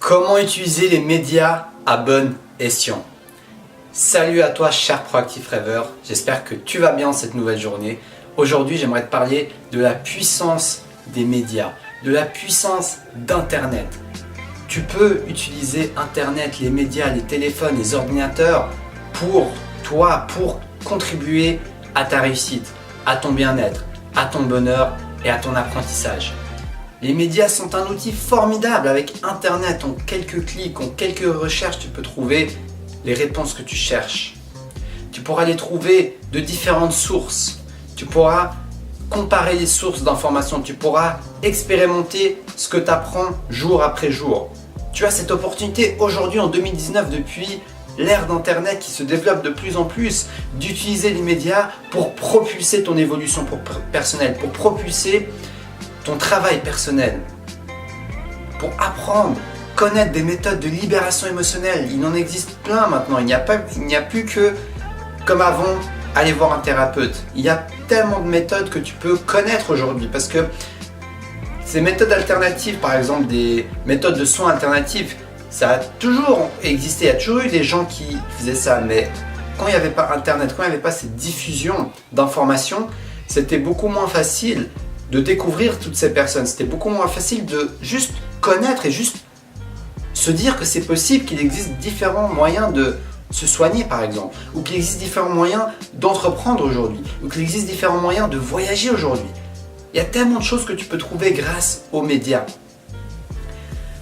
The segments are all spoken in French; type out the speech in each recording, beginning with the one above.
Comment utiliser les médias à bon escient? Salut à toi cher proactif rêveur, j'espère que tu vas bien cette nouvelle journée. Aujourd'hui j'aimerais te parler de la puissance des médias, de la puissance d'Internet. Tu peux utiliser Internet, les médias, les téléphones, les ordinateurs pour toi, pour contribuer à ta réussite, à ton bien-être, à ton bonheur et à ton apprentissage. Les médias sont un outil formidable. Avec Internet, en quelques clics, en quelques recherches, tu peux trouver les réponses que tu cherches. Tu pourras les trouver de différentes sources. Tu pourras comparer les sources d'informations. Tu pourras expérimenter ce que tu apprends jour après jour. Tu as cette opportunité aujourd'hui en 2019, depuis l'ère d'Internet qui se développe de plus en plus, d'utiliser les médias pour propulser ton évolution personnelle, pour propulser ton travail personnel, pour apprendre, connaître des méthodes de libération émotionnelle. Il en existe plein maintenant. Il n'y a plus que, comme avant, aller voir un thérapeute. Il y a tellement de méthodes que tu peux connaître aujourd'hui, parce que ces méthodes alternatives, par exemple des méthodes de soins alternatives, ça a toujours existé. Il y a toujours eu des gens qui faisaient ça, mais quand il n'y avait pas Internet, quand il n'y avait pas cette diffusion d'informations, c'était beaucoup moins facile de découvrir toutes ces personnes. C'était beaucoup moins facile de juste connaître et juste se dire que c'est possible, qu'il existe différents moyens de se soigner par exemple, ou qu'il existe différents moyens d'entreprendre aujourd'hui, ou qu'il existe différents moyens de voyager aujourd'hui. Il y a tellement de choses que tu peux trouver grâce aux médias.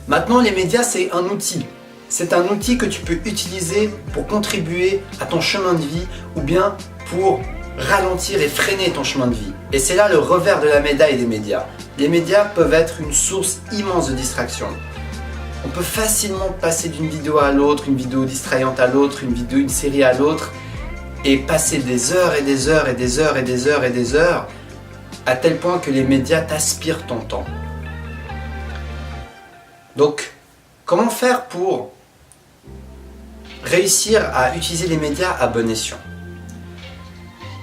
Maintenant, les médias, c'est un outil. C'est un outil que tu peux utiliser pour contribuer à ton chemin de vie ou bien pour ralentir et freiner ton chemin de vie. Et c'est là le revers de la médaille des médias. Les médias peuvent être une source immense de distraction. On peut facilement passer d'une vidéo à l'autre, une vidéo distrayante à l'autre, une série à l'autre, et passer des heures et des heures et des heures et des heures et des heures, à tel point que les médias t'aspirent ton temps. Donc, comment faire pour réussir à utiliser les médias à bon escient?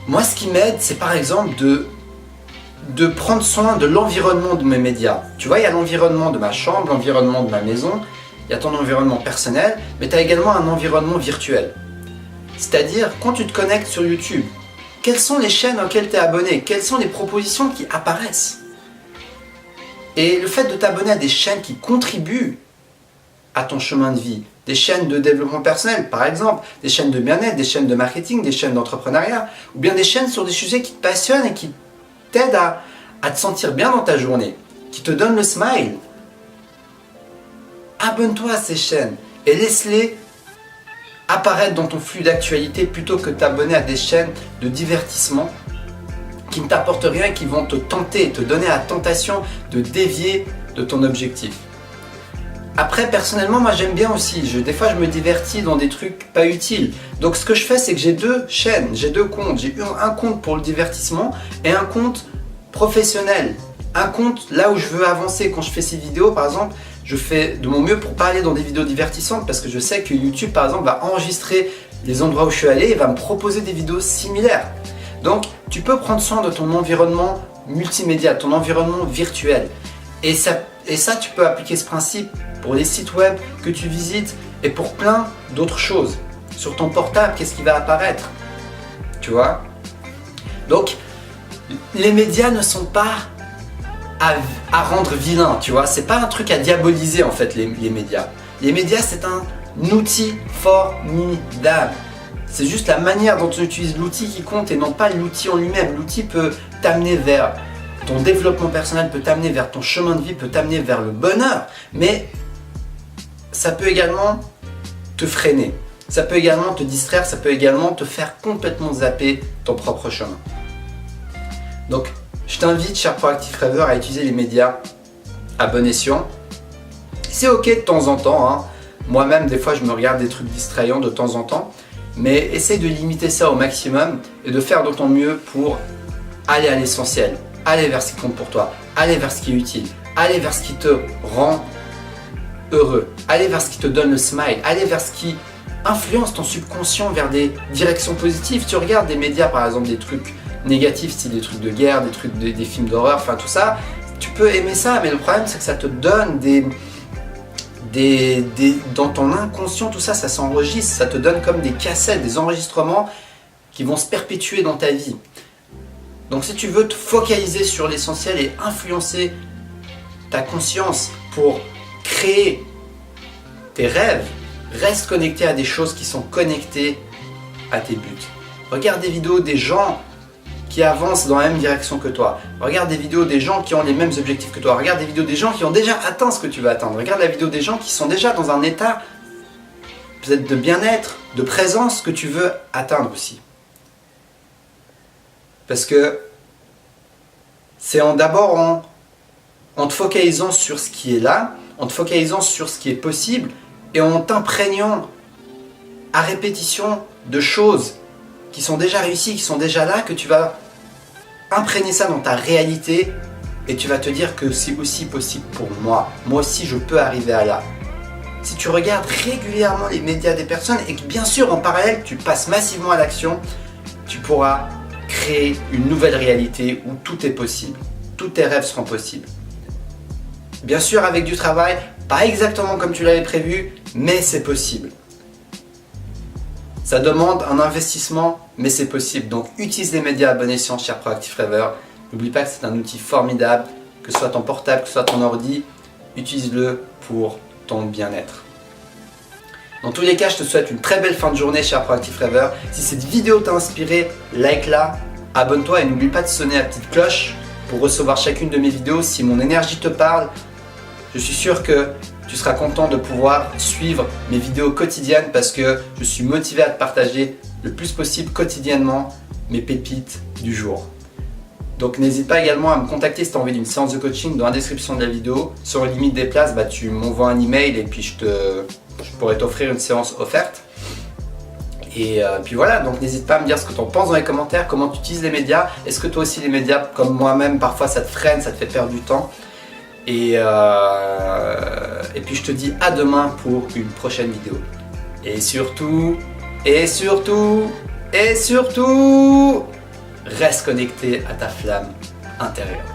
Moi, ce qui m'aide, c'est par exemple de prendre soin de l'environnement de mes médias. Tu vois, il y a l'environnement de ma chambre, l'environnement de ma maison, il y a ton environnement personnel, mais tu as également un environnement virtuel. C'est-à-dire, quand tu te connectes sur YouTube, quelles sont les chaînes auxquelles tu es abonné? Quelles sont les propositions qui apparaissent? Et le fait de t'abonner à des chaînes qui contribuent à ton chemin de vie, des chaînes de développement personnel par exemple, des chaînes de bien-être, des chaînes de marketing, des chaînes d'entrepreneuriat, ou bien des chaînes sur des sujets qui te passionnent et qui t'aident à te sentir bien dans ta journée, qui te donnent le smile. Abonne-toi à ces chaînes et laisse-les apparaître dans ton flux d'actualité plutôt que de t'abonner à des chaînes de divertissement qui ne t'apportent rien et qui vont te tenter, te donner la tentation de dévier de ton objectif. Après, personnellement, moi j'aime bien aussi, des fois je me divertis dans des trucs pas utiles. Donc ce que je fais, c'est que j'ai deux chaînes, j'ai deux comptes. J'ai un compte pour le divertissement et un compte professionnel. Un compte là où je veux avancer. Quand je fais ces vidéos, par exemple, je fais de mon mieux pour pas aller dans des vidéos divertissantes, parce que je sais que YouTube, par exemple, va enregistrer les endroits où je suis allé et va me proposer des vidéos similaires. Donc tu peux prendre soin de ton environnement multimédia, ton environnement virtuel. Et ça, tu peux appliquer ce principe pour les sites web que tu visites et pour plein d'autres choses. Sur ton portable, qu'est-ce qui va apparaître? Tu vois? Donc, les médias ne sont pas à rendre vilain, tu vois? C'est pas un truc à diaboliser en fait, les médias. Les médias, c'est un outil formidable. C'est juste la manière dont tu utilises l'outil qui compte et non pas l'outil en lui-même. L'outil peut t'amener vers ton développement personnel, peut t'amener vers ton chemin de vie, peut t'amener vers le bonheur, mais ça peut également te freiner, ça peut également te distraire, ça peut également te faire complètement zapper ton propre chemin. Donc, je t'invite, cher proactif rêveur, à utiliser les médias à bon escient. C'est ok de temps en temps, hein. Moi-même, des fois, je me regarde des trucs distrayants de temps en temps, mais essaye de limiter ça au maximum et de faire de ton mieux pour aller à l'essentiel. Aller vers ce qui compte pour toi, aller vers ce qui est utile, aller vers ce qui te rend heureux, aller vers ce qui te donne le smile, aller vers ce qui influence ton subconscient vers des directions positives. Tu regardes des médias par exemple, des trucs négatifs, style des trucs de guerre, des films d'horreur, enfin tout ça, tu peux aimer ça, mais le problème c'est que ça te donne dans ton inconscient, tout ça, ça s'enregistre, ça te donne comme des cassettes, des enregistrements qui vont se perpétuer dans ta vie. Donc si tu veux te focaliser sur l'essentiel et influencer ta conscience pour créer tes rêves, reste connecté à des choses qui sont connectées à tes buts. Regarde des vidéos des gens qui avancent dans la même direction que toi. Regarde des vidéos des gens qui ont les mêmes objectifs que toi. Regarde des vidéos des gens qui ont déjà atteint ce que tu veux atteindre. Regarde la vidéo des gens qui sont déjà dans un état peut-être de bien-être, de présence que tu veux atteindre aussi. Parce que c'est d'abord en te focalisant sur ce qui est là, en te focalisant sur ce qui est possible et en t'imprégnant à répétition de choses qui sont déjà réussies, qui sont déjà là, que tu vas imprégner ça dans ta réalité et tu vas te dire que c'est aussi possible pour moi. Moi aussi, je peux arriver à là. Si tu regardes régulièrement les médias des personnes et que bien sûr, en parallèle, tu passes massivement à l'action, tu pourras créer une nouvelle réalité où tout est possible. Tous tes rêves seront possibles. Bien sûr, avec du travail, pas exactement comme tu l'avais prévu, mais c'est possible. Ça demande un investissement, mais c'est possible. Donc utilise les médias à bon escient, cher Proactif Rêveur. N'oublie pas que c'est un outil formidable, que ce soit ton portable, que ce soit ton ordi, utilise-le pour ton bien-être. Dans tous les cas, je te souhaite une très belle fin de journée, cher Proactif Rêveur. Si cette vidéo t'a inspiré, like-la, abonne-toi et n'oublie pas de sonner la petite cloche pour recevoir chacune de mes vidéos. Si mon énergie te parle, je suis sûr que tu seras content de pouvoir suivre mes vidéos quotidiennes parce que je suis motivé à te partager le plus possible quotidiennement mes pépites du jour. Donc n'hésite pas également à me contacter si tu as envie d'une séance de coaching dans la description de la vidéo. Sur la limite des places, tu m'envoies un email et puis je pourrais t'offrir une séance offerte. Et puis voilà, donc n'hésite pas à me dire ce que tu en penses dans les commentaires, comment tu utilises les médias. Est-ce que toi aussi les médias, comme moi-même, parfois ça te freine, ça te fait perdre du temps. Et puis je te dis à demain pour une prochaine vidéo. Et surtout, reste connecté à ta flamme intérieure.